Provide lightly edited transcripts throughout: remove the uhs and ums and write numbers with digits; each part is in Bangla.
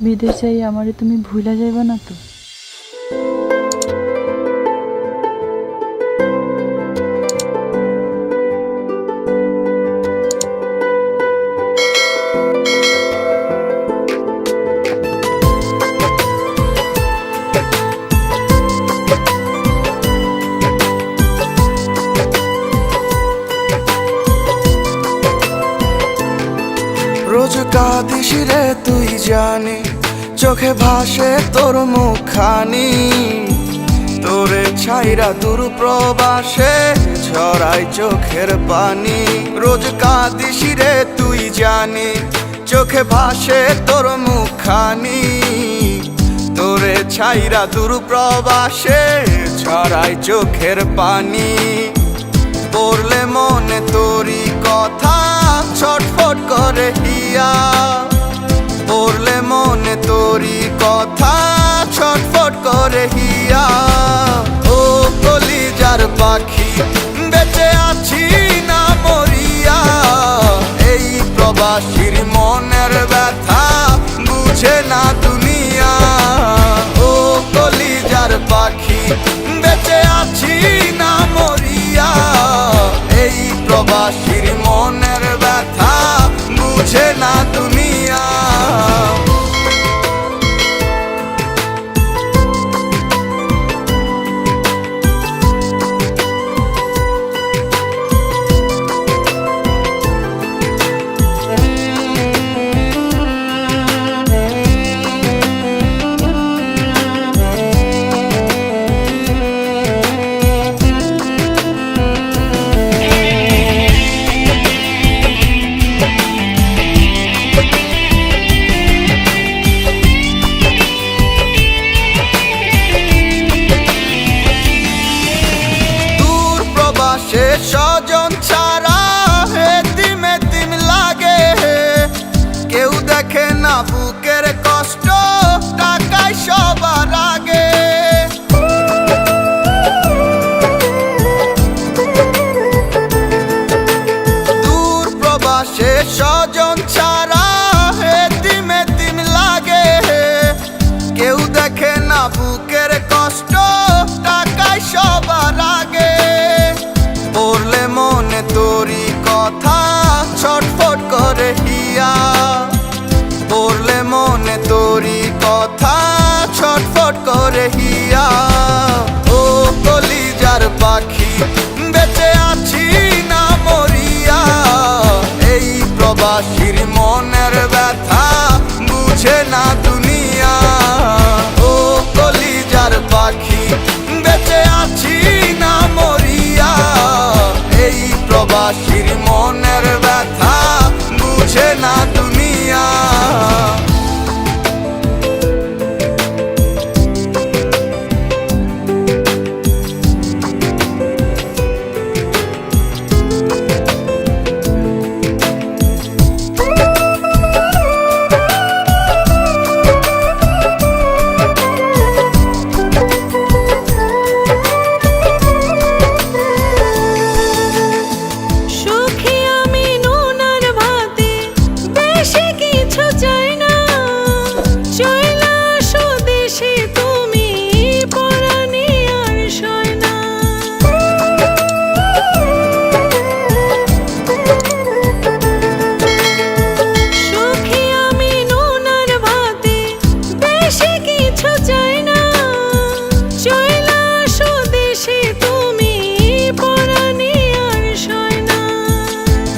বিদেশ যাই আমারে তুমি ভুলা যাইবা না তো? রোজ কাঁদিস রে তুই জানি, চোখে ভাসে তোর মুখখানি। তোরে ছাইরা দূর প্রবাসে ঝরাই চোখের পানি। রোজ কাঁদিস রে তুই জানি, চোখে ভাসে তোর মুখখানি। তোরে ছাইরা দূর প্রবাসে ঝরাই চোখের পানি। পড়লে মনে তোরি কথা ছটফট করে হিয়া। পড়লে মনে তোরি কথা ছটফট করে হিয়া। ও কলিজার পাখি বেঁচে আছি না মরিয়া। এই প্রবাসীর মনের ব্যথা বুঝে না দুনিয়া। ও কলিজার পাখি বেঁচে আছি না মরিয়া। এই প্রবাসীর মনের ব্যথা বুঝে না দুনিয়া। স্বজন ছাড়া এতিম এতিম লাগে। কেউ দেখে না বুকের কষ্ট, টাকায় সবার আগে। দূর প্রবাসে স্বজন ছাড়া এতিম এতিম লাগে। কেউ দেখে না বুকের কষ্ট, টাকায় সবার আগে। পড়লে মনে তোরি কথা ছটফট করে হিয়া। পড়লে মনে তোরি কথা ছটফট করে হিয়া। ও কলিজার পাখি বেঁচে আছি না মরিয়া। এই প্রবাসীর মনের ব্যথা বুঝে না দুনিয়া। ও কলিজার পাখি বেঁচে আছি না মরিয়া। এই প্রবাসীর মনের ব্যথা বুঝে না দুনিয়া।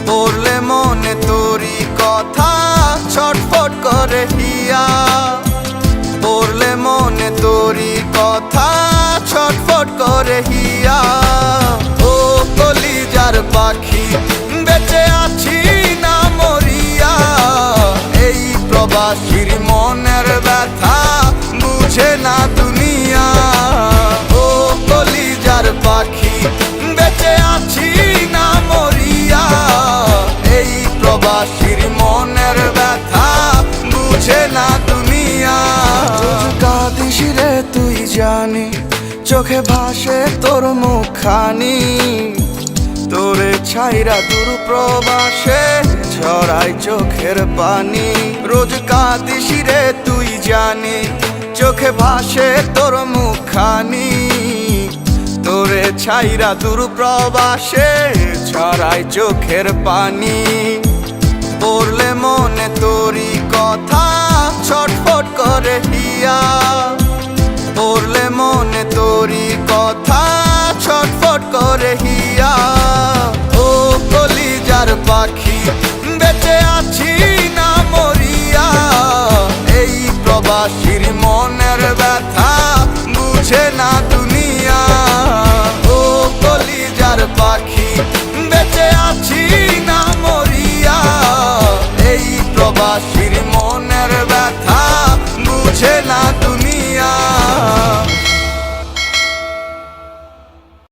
পড়লে মনে তোরি কথা ছটফট করে হিয়া। পড়লে মনে তোরি কথা ছটফট করে হিয়া। ও কলিজার পাখি বেঁচে আছি না মরিয়া। এই প্রবাসীর মনের ব্যথা বুঝে না দুনিয়া। ও কলিজার পাখি বেঁচে আছি না মরিয়া। এই প্রবাসীর মনের ব্যথা বুঝে না দুনিয়া। কাঁদিস রে তুই জানি, চোখে ভাসে তোর মুখখানি। তোরে ছাইরা দূর প্রবাসে ঝরাই চোখের পানি। রোজ কাঁদিস রে তুই চোখে ভাসে তোর মুখখানি, তোরে ছাইরা দূর প্রবাসে ছড়াই চোখের পানি। পড়লে মনে তোরি কথা ছটফট করে হিয়া, পড়লে মনে তোরি কথা ছটফট করে হিয়া। ও কলিজার পাখি বেঁচে আছি না মরিয়া, এই প্রবাসীর মনের ব্যথা বুঝে না দুনিয়া।